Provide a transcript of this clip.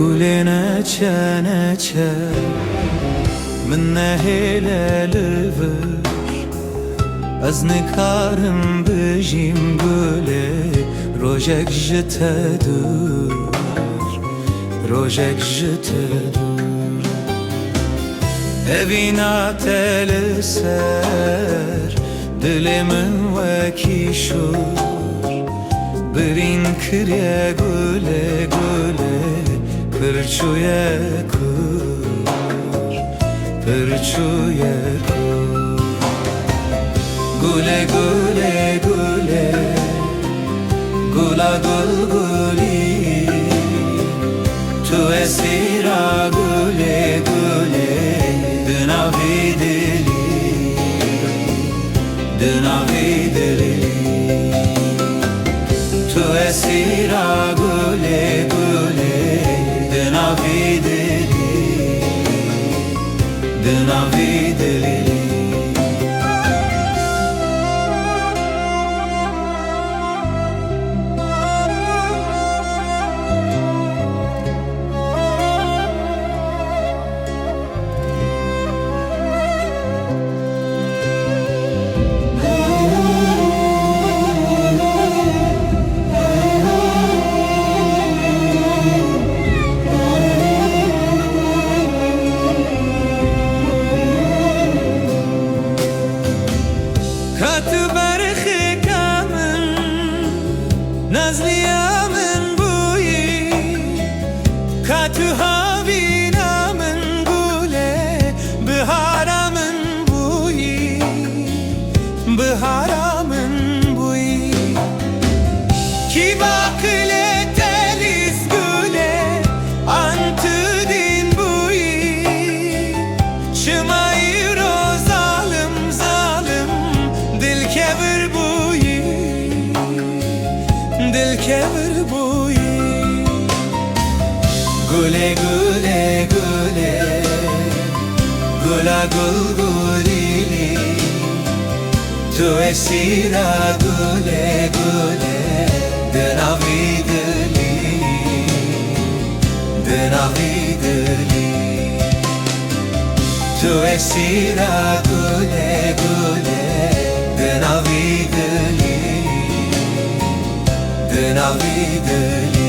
Gule neçe neçe min nehêlelivir Ez nikarim bijîm gule rojek ji te dur Rojek ji te dur Evîna te li ser dilê min wekî şûr Birîn kiriye gule gule Pirçûye kur Pirçûye kur Gule gule gule Gula gul guli Tu esîra gule gule Di navê dilî Di navê dilî Tu esîra gule gule Di navê dilî Di navê dilî Katı berxika min Nazliya min bûyî Katı havîna min gule Bihara min bûyî Bihara min bûyî Ki bakile telis gule Antı din bûyî Çımayro zalim zalim Dilkevir bûyî Dilkevir bûyî Gule gule gule Gula gul gulî Tu esîra gule gule Di navê dilî Di navê dilî Tu esîra gule gule Di navê dilî Di navê dilî